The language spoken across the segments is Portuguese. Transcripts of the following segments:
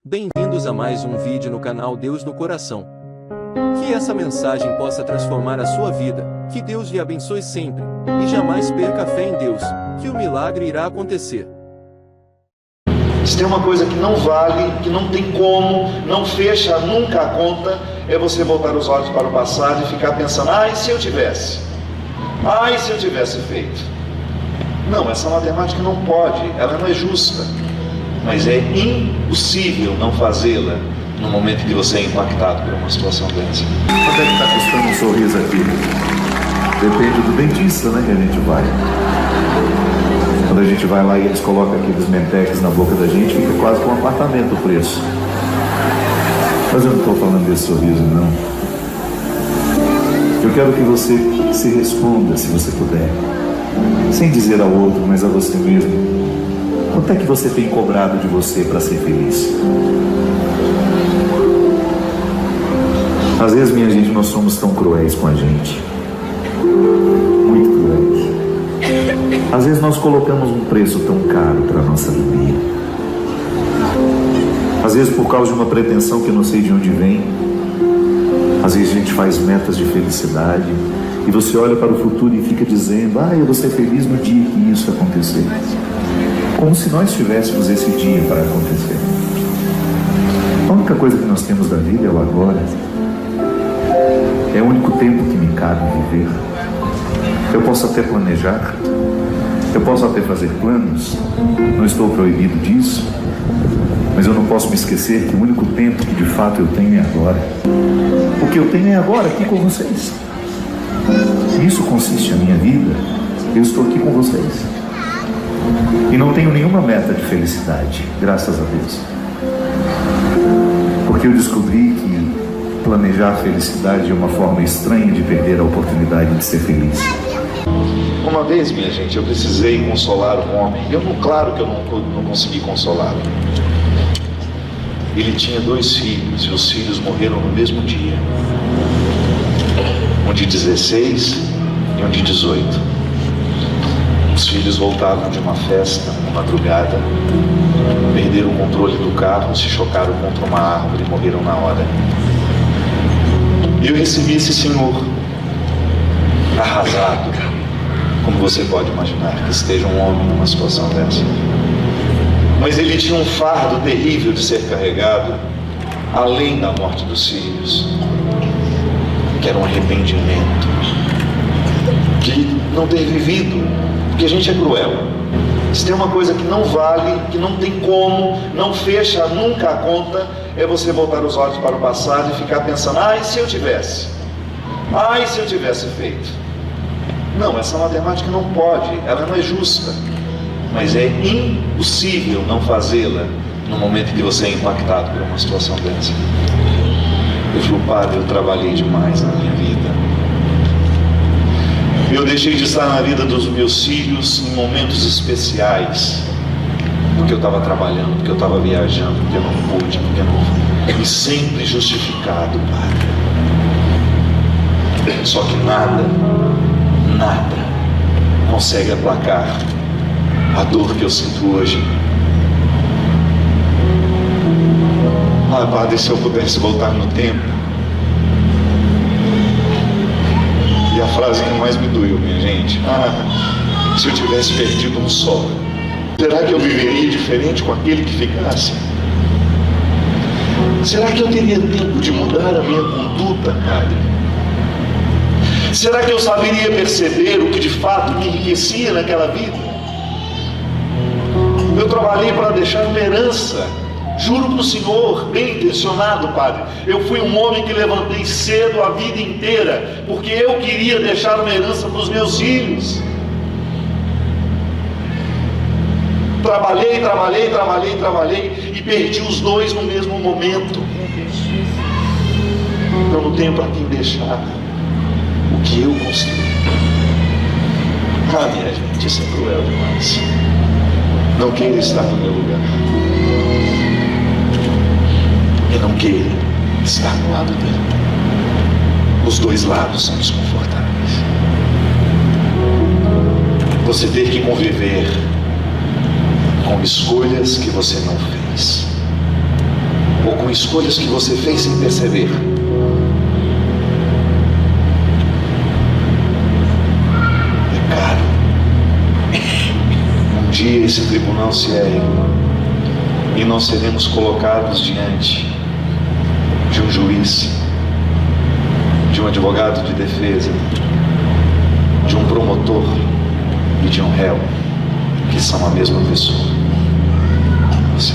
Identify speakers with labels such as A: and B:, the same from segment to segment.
A: Bem-vindos a mais um vídeo no canal Deus no Coração. Que essa mensagem possa transformar a sua vida, que Deus lhe abençoe sempre, e jamais perca a fé em Deus, que o milagre irá acontecer.
B: Se tem uma coisa que não vale, que não tem como, não fecha nunca a conta, é você voltar os olhos para o passado e ficar pensando: ai, se eu tivesse? Ai, se eu tivesse feito? Não, essa matemática não pode, ela não é justa. Mas é impossível não fazê-la no momento em que você é impactado por uma situação dessa.
C: Quanto é que está custando um sorriso aqui? Depende do dentista, né, que a gente vai. Quando a gente vai lá e eles colocam aqueles menteques na boca da gente, fica quase com um apartamento o preço. Mas eu não estou falando desse sorriso, não. Eu quero que você se responda, se você puder, sem dizer ao outro, mas a você mesmo. Quanto é que você tem cobrado de você para ser feliz? Às vezes, minha gente, nós somos tão cruéis com a gente. Muito cruéis. Às vezes nós colocamos um preço tão caro para a nossa alegria. Às vezes por causa de uma pretensão que eu não sei de onde vem. Às vezes a gente faz metas de felicidade e você olha para o futuro e fica dizendo: eu vou ser feliz no dia que isso acontecer. Como se nós tivéssemos esse dia para acontecer. A única coisa que nós temos da vida é o agora. É o único tempo que me cabe viver. Eu posso até planejar, eu posso até fazer planos, não estou proibido disso, mas eu não posso me esquecer que o único tempo que de fato eu tenho é agora. O que eu tenho é agora, aqui com vocês. Nisso consiste a minha vida. Eu estou aqui com vocês. E não tenho nenhuma meta de felicidade, graças a Deus. Porque eu descobri que planejar a felicidade é uma forma estranha de perder a oportunidade de ser feliz.
B: Uma vez, minha gente, eu precisei consolar um homem. Claro que eu não consegui consolá-lo. Ele tinha 2 filhos e os filhos morreram no mesmo dia. Um de 16 e um de 18. Os filhos voltavam de uma festa na madrugada, perderam o controle do carro, se chocaram contra uma árvore e morreram na hora. E eu recebi esse senhor arrasado, como você pode imaginar que esteja um homem numa situação dessa. Mas ele tinha um fardo terrível de ser carregado, além da morte dos filhos, que era um arrependimento de não ter vivido, porque a gente é cruel. Se tem uma coisa que não vale, que não tem como, não fecha nunca a conta, é você voltar os olhos para o passado e ficar pensando: ai, se eu tivesse? Ai, se eu tivesse feito? Não, essa matemática não pode, ela não é justa. Mas é impossível não fazê-la no momento em que você é impactado por uma situação dessa. Eu falo: padre, eu trabalhei demais na minha vida. Eu deixei de estar na vida dos meus filhos em momentos especiais, porque eu estava trabalhando, porque eu estava viajando, porque eu não pude, porque eu não... E sempre justificado, padre. Só que nada consegue aplacar a dor que eu sinto hoje. Padre, se eu pudesse voltar no tempo. E a frase que mais me doeu, minha gente: se eu tivesse perdido um só, será que eu viveria diferente com aquele que ficasse? Será que eu teria tempo de mudar a minha conduta, padre? Será que eu saberia perceber o que de fato me enriquecia naquela vida? Eu trabalhei para deixar uma herança. Juro para o Senhor, bem intencionado, padre. Eu fui um homem que levantei cedo a vida inteira, porque eu queria deixar uma herança para os meus filhos. Trabalhei e perdi os 2 no mesmo momento. Eu não tenho para quem deixar o que eu construí. Minha gente, isso é cruel demais. Não queira estar no meu lugar. E não queira estar no lado dele. Os 2 lados são desconfortáveis. Você ter que conviver com escolhas que você não fez. com escolhas que você fez sem perceber. É caro. Um dia esse tribunal se ergue e nós seremos colocados diante de um juiz, de um advogado de defesa, de um promotor e de um réu, que são a mesma pessoa. Você.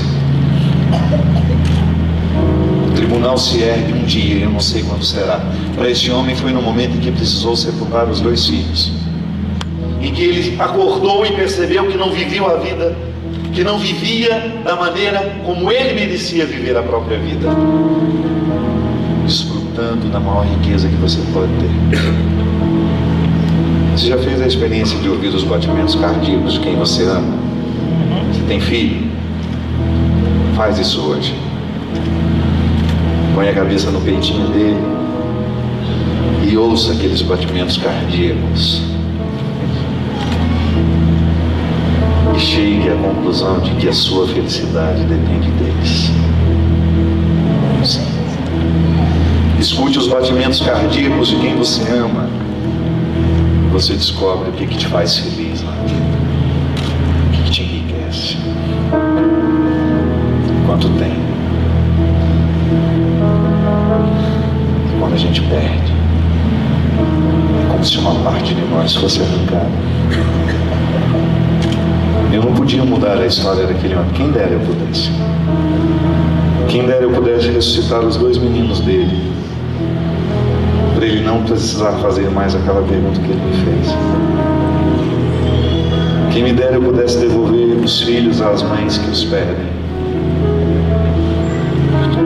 B: O tribunal se ergue um dia, eu não sei quando será. Para este homem foi no momento em que precisou sepultar os 2 filhos, em que ele acordou e percebeu que não vivia a vida, que não vivia da maneira como ele merecia viver a própria vida, desfrutando da maior riqueza que você pode ter. Você já fez a experiência de ouvir os batimentos cardíacos de quem você ama? Você tem filho? Faz isso hoje. Põe a cabeça no peitinho dele e ouça aqueles batimentos cardíacos. E chegue à conclusão de que a sua felicidade depende deles. Sim. Escute os batimentos cardíacos de quem você ama. Você descobre o que te faz feliz na vida, o que te enriquece, quanto tem. E quando a gente perde, é como se uma parte de nós fosse arrancada. Eu não podia mudar a história daquele homem. Quem dera eu pudesse. Quem dera eu pudesse ressuscitar os 2 meninos dele, para ele não precisar fazer mais aquela pergunta que ele me fez. Quem me dera eu pudesse devolver os filhos às mães que os perdem,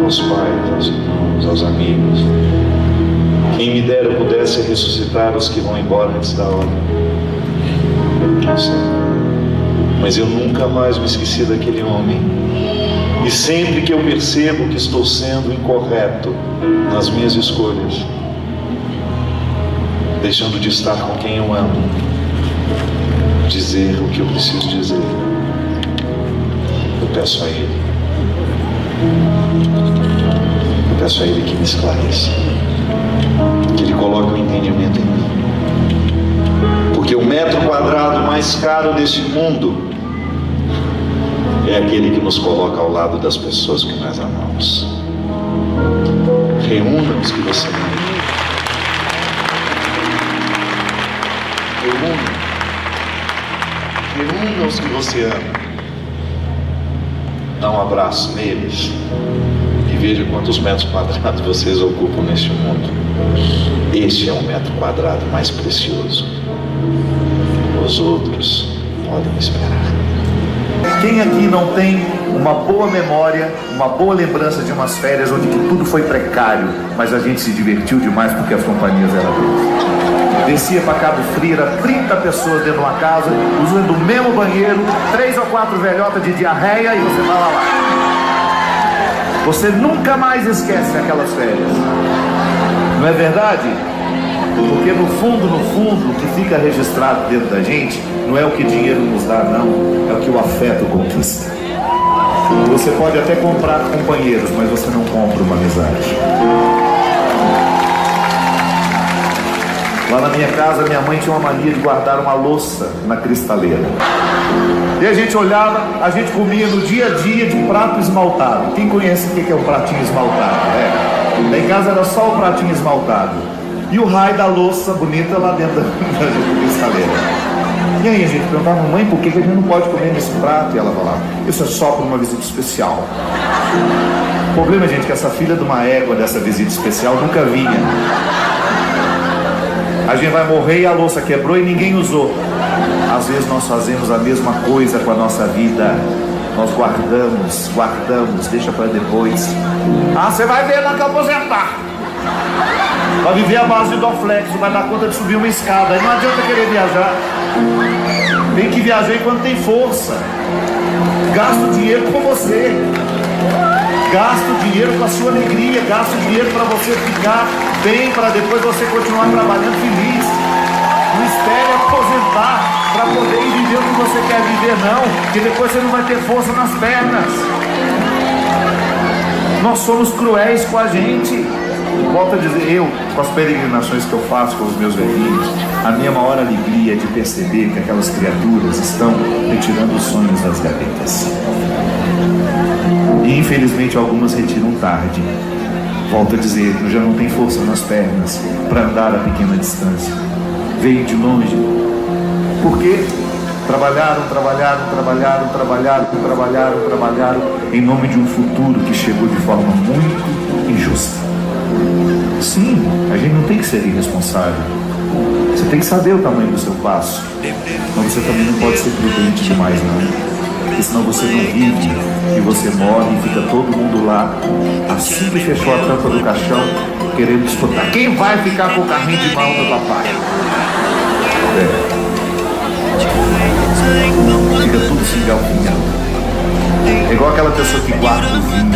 B: aos pais, aos irmãos, aos amigos. Quem me dera eu pudesse ressuscitar os que vão embora antes da hora. Não sei. Mas eu nunca mais me esqueci daquele homem. E sempre que eu percebo que estou sendo incorreto nas minhas escolhas, deixando de estar com quem eu amo, dizer o que eu preciso dizer, eu peço a Ele. Eu peço a Ele que me esclareça, que Ele coloque o entendimento em mim. Porque o metro quadrado mais caro desse mundo é aquele que nos coloca ao lado das pessoas que nós amamos. Reúna os que você ama. Reúna os que você ama. Dá um abraço neles e veja quantos metros quadrados vocês ocupam neste mundo. Este é o metro quadrado mais precioso. Os outros podem esperar.
C: Quem aqui não tem uma boa memória, uma boa lembrança de umas férias onde que tudo foi precário, mas a gente se divertiu demais porque as companhias eram boas? Descia para Cabo Frio, era 30 pessoas dentro de uma casa, usando o mesmo banheiro, 3 ou 4 velhotas de diarreia e você vai lá. Você nunca mais esquece aquelas férias. Não é verdade? Porque no fundo, o que fica registrado dentro da gente não é o que dinheiro nos dá, não, é o que o afeto conquista. Você pode até comprar companheiros, mas você não compra uma amizade. Lá na minha casa, minha mãe tinha uma mania de guardar uma louça na cristaleira. E a gente olhava, a gente comia no dia a dia de prato esmaltado. Quem conhece o que é um pratinho esmaltado? Lá em casa era só o pratinho esmaltado. E o raio da louça bonita lá dentro da cristaleira. E aí a gente perguntava, mãe, por que a gente não pode comer nesse prato? E ela falava, isso é só para uma visita especial. O problema, gente, é que essa filha de uma égua dessa visita especial nunca vinha. A gente vai morrer e a louça quebrou e ninguém usou. Às vezes nós fazemos a mesma coisa com a nossa vida. Nós guardamos, deixa para depois. Ah, você vai ver lá que eu aposentar. Vai viver a base de Dorflex, vai dar conta de subir uma escada. Aí não adianta querer viajar. Tem que viajar enquanto tem força. Gasta o dinheiro com você. Gasta o dinheiro com a sua alegria. Gasta o dinheiro para você ficar bem, para depois você continuar trabalhando feliz. Não espere aposentar para poder ir viver o que você quer viver, não. Porque depois você não vai ter força nas pernas. Nós somos cruéis com a gente. Volto a dizer, eu, com as peregrinações que eu faço com os meus velhinhos, a minha maior alegria é de perceber que aquelas criaturas estão retirando os sonhos das gavetas. E infelizmente algumas retiram tarde. Volto a dizer, eu já não tenho força nas pernas para andar a pequena distância. Veio de longe. Porque trabalharam em nome de um futuro que chegou de forma muito injusta. Sim, a gente não tem que ser irresponsável. Você tem que saber o tamanho do seu passo. Mas você também não pode ser prudente demais, não. Porque senão você não vive e você morre e fica todo mundo lá, assim que fechou a tampa do caixão, querendo disputar quem vai ficar com o carrinho de mão do papai. Fica tudo se engalfinhando. É igual aquela pessoa que guarda o vinho.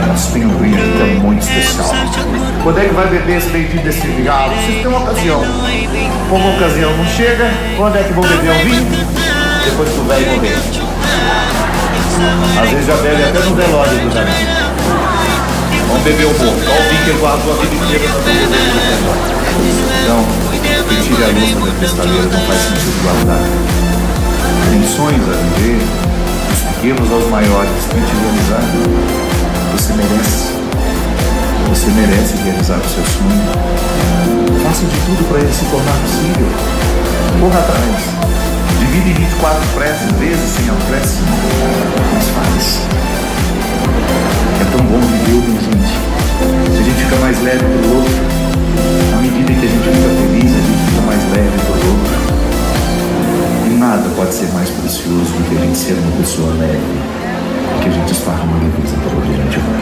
C: Nós temos um vinho aqui que é muito especial. Quando é que vai beber esse bendito desse vinho? Ah, vocês têm uma ocasião. Como a ocasião não chega, quando é que vão beber o vinho? Depois que o velho morrer. Às vezes já bebe até no velório do Davi. Vamos beber o morto. Olha o vinho que ele guardou a vida inteira para beber no velório. Então, que tire a louça da cristaleira, não faz sentido guardar. Tem sonhos a viver, dos pequenos aos maiores, tente realizar. Você merece. Você merece realizar o seu sonho. Faça de tudo para ele se tornar possível. Corra atrás. Divide em 24 preces, vezes sem a prece. Mas faz. É tão bom viver, minha gente. Se a gente fica mais leve do outro, à medida que a gente fica feliz, a gente fica mais leve do outro. E nada pode ser mais precioso do que a gente ser uma pessoa leve, que a gente esparra uma leveza por onde a gente vai.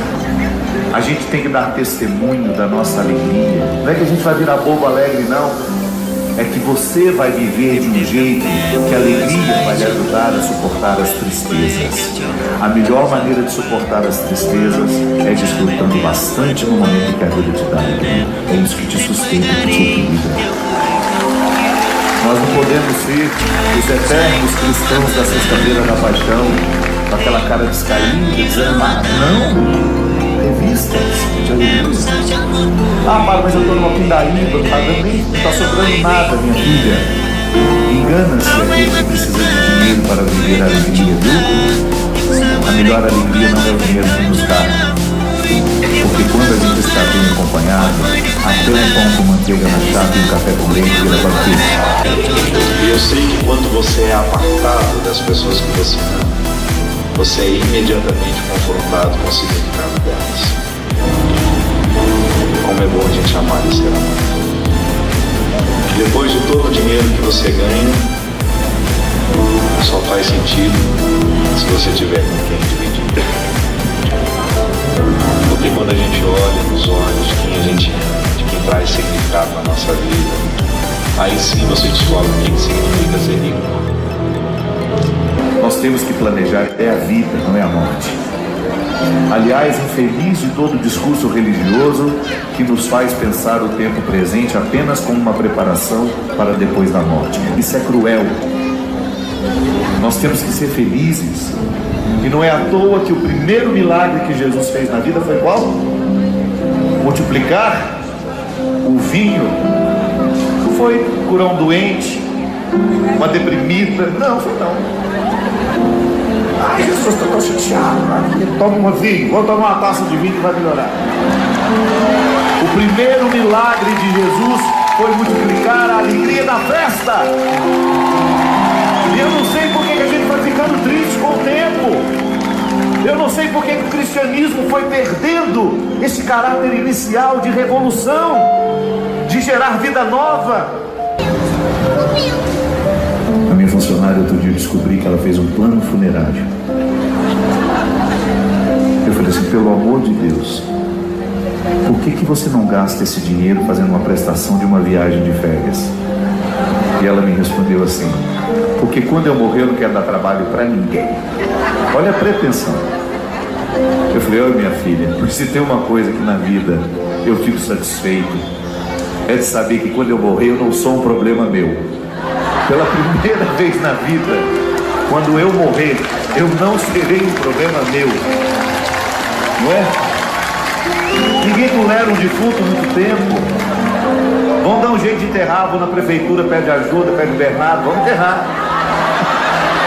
C: A gente tem que dar testemunho da nossa alegria. Não é que a gente vai virar bobo alegre, não. É que você vai viver de um jeito que a alegria vai lhe ajudar a suportar as tristezas. A melhor maneira de suportar as tristezas é desfrutando bastante no momento que a vida te dá alegria. É isso que te sustenta, que te equilibra. Nós não podemos ser os eternos cristãos da sexta-feira da paixão, com aquela cara descaída, desanimada. Não! Revistas de alegria. Ah, pai, mas eu estou numa pindaíba, não está sobrando nada, minha filha. Engana-se aquele que precisa de dinheiro para viver a alegria, viu? A melhor alegria não é o dinheiro que nos dá. Porque quando a gente está bem acompanhado, até um pão com manteiga na chapa e um café com leite vira banquete.
B: E eu sei que quando você é apartado das pessoas que você ama, você é imediatamente confrontado com o significado delas. Como é bom a gente amar e ser amado. Depois de todo o dinheiro que você ganha, só faz sentido se você tiver com quem dividir. Porque quando a gente olha nos olhos de quem a gente ama, de quem traz significado na nossa vida, aí sim você descobre o que significa ser rico.
C: Nós temos que planejar a vida, não é a morte. Aliás, infeliz de todo discurso religioso que nos faz pensar o tempo presente apenas como uma preparação para depois da morte. Isso é cruel. Nós temos que ser felizes. E não é à toa que o primeiro milagre que Jesus fez na vida foi qual? Multiplicar o vinho. Não foi curar um doente, uma deprimida. Não, foi não. Ai, Jesus, estou tão chateado. Toma um vinho, vou tomar uma taça de vinho que vai melhorar. O primeiro milagre de Jesus foi multiplicar a alegria da festa. E eu não sei por que a gente vai ficando triste com o tempo. Eu não sei por que o cristianismo foi perdendo esse caráter inicial de revolução, de gerar vida nova. A minha funcionária outro dia descobri que ela fez um plano funerário. Eu falei assim, pelo amor de Deus, por que você não gasta esse dinheiro fazendo uma prestação de uma viagem de férias? E ela me respondeu assim, porque quando eu morrer eu não quero dar trabalho para ninguém. Olha a pretensão. Eu falei, olha minha filha, se tem uma coisa que na vida eu fico satisfeito, é de saber que quando eu morrer eu não sou um problema meu. Pela primeira vez na vida, quando eu morrer, eu não serei um problema meu. não é? Ninguém tolera um defunto muito tempo. Vão dar um jeito de enterrar, vão na prefeitura, pede ajuda, pede Bernardo, vamos enterrar.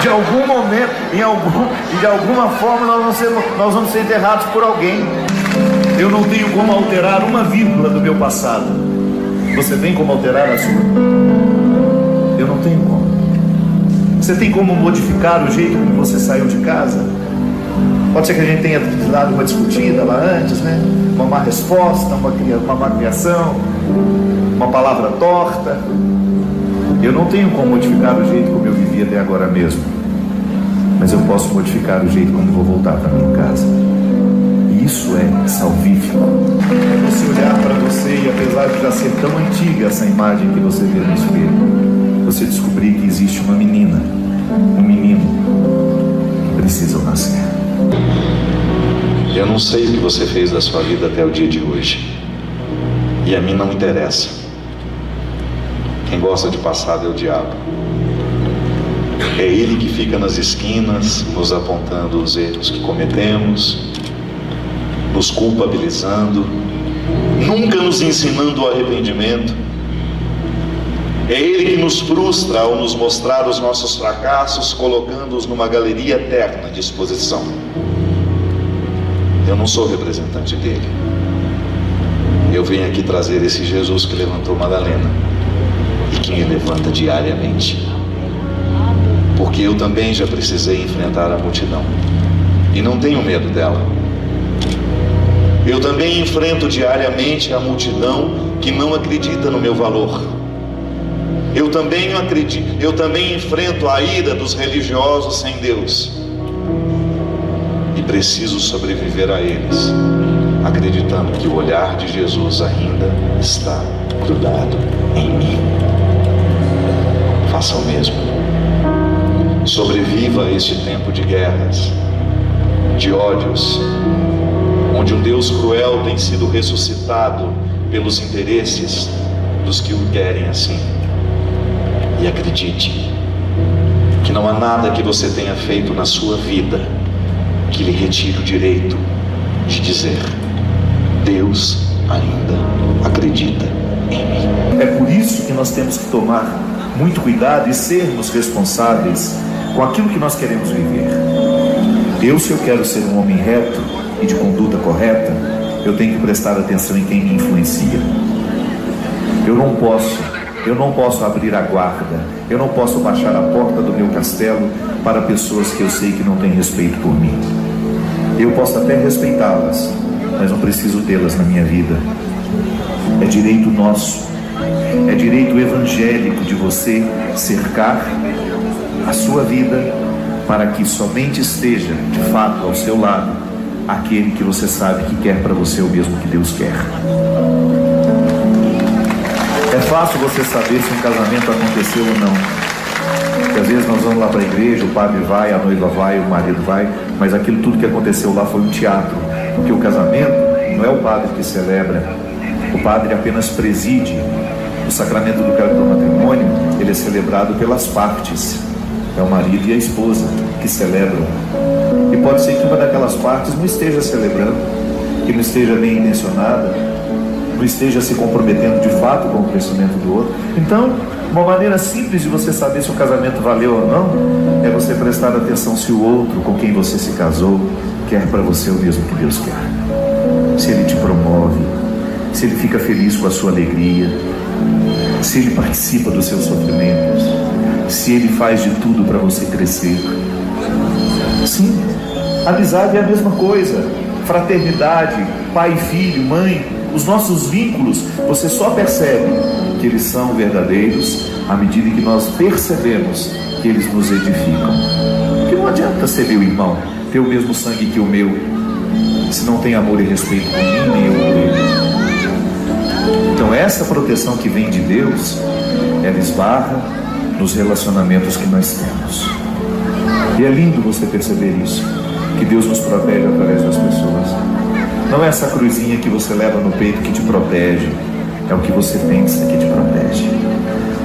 C: De algum momento, de alguma forma nós vamos ser enterrados por alguém. Eu não tenho como alterar uma vírgula do meu passado. Você tem como alterar a sua? Eu não tenho como. Você tem como modificar o jeito como você saiu de casa? Pode ser que a gente tenha dado uma discutida lá antes, né? Uma má resposta, uma má criação, uma palavra torta. Eu não tenho como modificar o jeito como eu vivi até agora mesmo, mas eu posso modificar o jeito como vou voltar para minha casa. E isso é salvífico. É você olhar para você e, apesar de já ser tão antiga essa imagem que você vê no espelho, você descobrir que existe uma menina, um menino que precisam nascer.
B: Eu não sei o que você fez da sua vida até o dia de hoje, e a mim não interessa. Quem gosta de passado é o diabo. É ele que fica nas esquinas, nos apontando os erros que cometemos, nos culpabilizando, nunca nos ensinando o arrependimento. É ele que nos frustra ao nos mostrar os nossos fracassos, colocando-os numa galeria eterna de exposição. Eu não sou representante dele. Eu venho aqui trazer esse Jesus que levantou Madalena e que me levanta diariamente, porque eu também já precisei enfrentar a multidão e não tenho medo dela. Eu também enfrento diariamente a multidão que não acredita no meu valor. Eu também enfrento a ira dos religiosos sem Deus. E preciso sobreviver a eles, acreditando que o olhar de Jesus ainda está grudado em mim. Faça o mesmo. Sobreviva a este tempo de guerras, de ódios, onde um Deus cruel tem sido ressuscitado pelos interesses dos que o querem assim. E acredite que não há nada que você tenha feito na sua vida que lhe retire o direito de dizer: Deus ainda acredita em mim.
C: É por isso que nós temos que tomar muito cuidado e sermos responsáveis com aquilo que nós queremos viver. Se eu quero ser um homem reto e de conduta correta, eu tenho que prestar atenção em quem me influencia. Eu não posso abrir a guarda, eu não posso baixar a porta do meu castelo para pessoas que eu sei que não têm respeito por mim. Eu posso até respeitá-las, mas não preciso tê-las na minha vida. É direito nosso, é direito evangélico de você cercar a sua vida para que somente esteja, de fato, ao seu lado aquele que você sabe que quer para você o mesmo que Deus quer. É fácil você saber se um casamento aconteceu ou não. Porque às vezes nós vamos lá para a igreja, o padre vai, a noiva vai, o marido vai, mas aquilo tudo que aconteceu lá foi um teatro. Porque o casamento não é o padre que celebra, o padre apenas preside. O sacramento do matrimônio, ele é celebrado pelas partes. É o marido e a esposa que celebram. E pode ser que uma daquelas partes não esteja celebrando, que não esteja bem intencionada, não esteja se comprometendo de fato com o crescimento do outro. Então, uma maneira simples de você saber se o casamento valeu ou não é você prestar atenção se o outro com quem você se casou quer para você o mesmo que Deus quer. Se ele te promove, se ele fica feliz com a sua alegria, se ele participa dos seus sofrimentos, se ele faz de tudo para você crescer. Sim, amizade é a mesma coisa. Fraternidade, pai e filho, mãe, os nossos vínculos, você só percebe que eles são verdadeiros à medida que nós percebemos que eles nos edificam. Porque não adianta ser meu irmão, ter o mesmo sangue que o meu, se não tem amor e respeito por mim, nem eu por ele. Então essa proteção que vem de Deus, ela esbarra nos relacionamentos que nós temos. E é lindo você perceber isso, que Deus nos protege através das pessoas. Não é essa cruzinha que você leva no peito que te protege, é o que você pensa que te protege.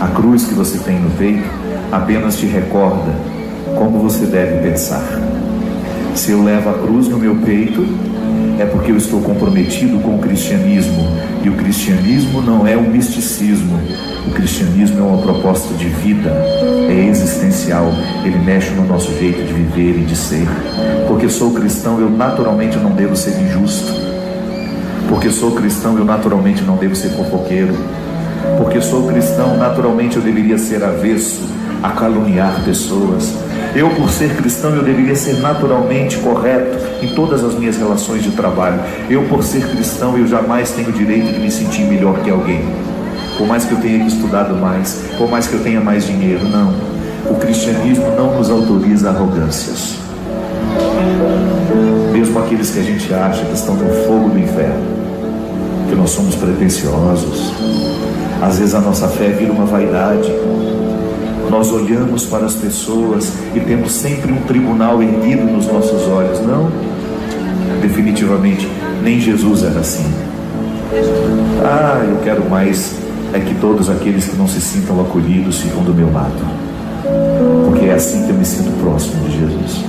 C: A cruz que você tem no peito apenas te recorda como você deve pensar. Se eu levo a cruz no meu peito, é porque eu estou comprometido com o cristianismo. E o cristianismo não é um misticismo. O cristianismo é uma proposta de vida, é existencial. Ele mexe no nosso jeito de viver e de ser. Porque sou cristão, eu naturalmente não devo ser injusto. Porque sou cristão, eu naturalmente não devo ser fofoqueiro. Porque sou cristão, naturalmente eu deveria ser avesso a caluniar pessoas. Eu, por ser cristão, eu deveria ser naturalmente correto em todas as minhas relações de trabalho. Eu, por ser cristão, eu jamais tenho o direito de me sentir melhor que alguém. Por mais que eu tenha estudado mais, por mais que eu tenha mais dinheiro, não. O cristianismo não nos autoriza arrogâncias. Mesmo aqueles que a gente acha que estão no fogo do inferno, que nós somos pretensiosos. Às vezes a nossa fé vira uma vaidade. Nós olhamos para as pessoas e temos sempre um tribunal erguido nos nossos olhos. Não, definitivamente, nem Jesus era assim. Eu quero mais é que todos aqueles que não se sintam acolhidos ficam do meu lado, porque é assim que eu me sinto próximo de Jesus.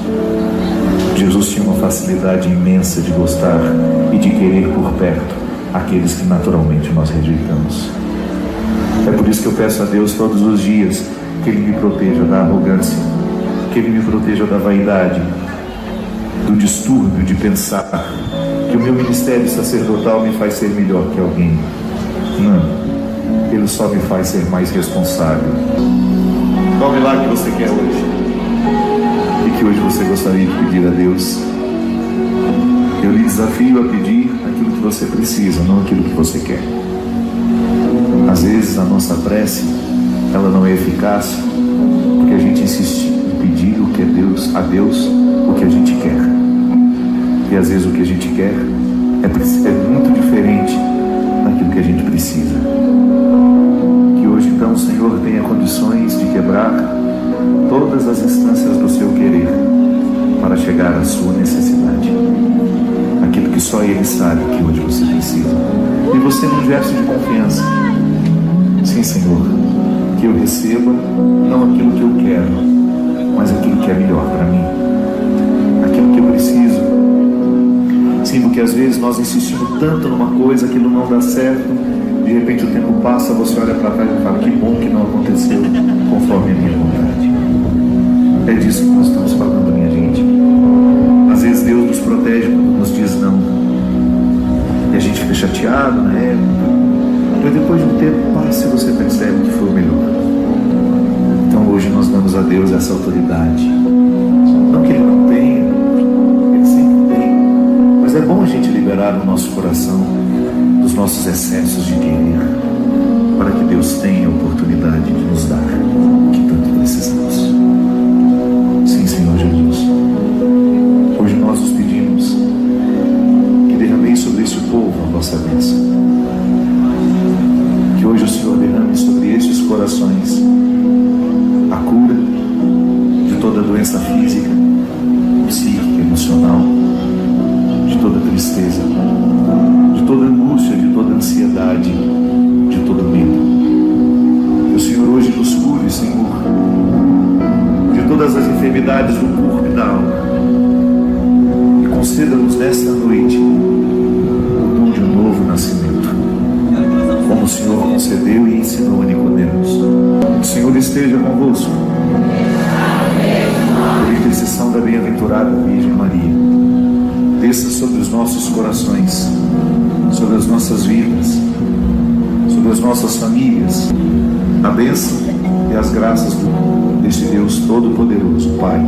C: Jesus tinha uma facilidade imensa de gostar e de querer por perto aqueles que naturalmente nós rejeitamos. É por isso que eu peço a Deus todos os dias que Ele me proteja da arrogância, que Ele me proteja da vaidade, do distúrbio de pensar que o meu ministério sacerdotal me faz ser melhor que alguém. Não, Ele só me faz ser mais responsável. Qual milagre que você quer hoje? E que hoje você gostaria de pedir a Deus? Eu lhe desafio a pedir aquilo que você precisa, não aquilo que você quer. Às vezes a nossa prece, ela não é eficaz porque a gente insiste em pedir o que é a Deus o que a gente quer. E às vezes o que a gente quer é muito diferente daquilo que a gente precisa. Que hoje então o Senhor tenha condições de quebrar todas as instâncias do seu querer para chegar à sua necessidade. Aquilo que só Ele sabe que hoje você precisa. E você num gesto de confiança. Sim, Senhor, que eu receba não aquilo que eu quero, mas aquilo que é melhor para mim, aquilo que eu preciso. Sim, porque às vezes nós insistimos tanto numa coisa, aquilo não dá certo, de repente o tempo passa, você olha para trás e fala, que bom que não aconteceu conforme a minha vontade. É disso que nós estamos falando, minha gente. Às vezes Deus nos protege quando nos diz não, e a gente fica chateado na época. Mas depois de um tempo passa e você percebe que foi o melhor. Então hoje nós damos a Deus essa autoridade. Não que Ele não tenha, Ele sempre tem. Mas é bom a gente liberar o nosso coração dos nossos excessos de querer, para que Deus tenha a oportunidade de nos dar o que tanto precisamos. Sim, Senhor Jesus. Hoje nós nos pedimos que derramei sobre este povo a vossa bênção. Que hoje o Senhor derrame sobre estes corações a cura de toda doença física, psíquica, emocional, de toda tristeza, de toda angústia, de toda ansiedade, de todo medo. Que o Senhor hoje nos cure, Senhor, de todas as enfermidades do corpo e da alma. E conceda-nos nesta noite o dom de um novo nascimento, como o Senhor concedeu e ensinou a Nicodemos. O Senhor esteja convosco. Por intercessão da bem-aventurada Virgem Maria, desça sobre os nossos corações, sobre as nossas vidas, sobre as nossas famílias, a bênção e as graças deste Deus Todo-Poderoso, Pai,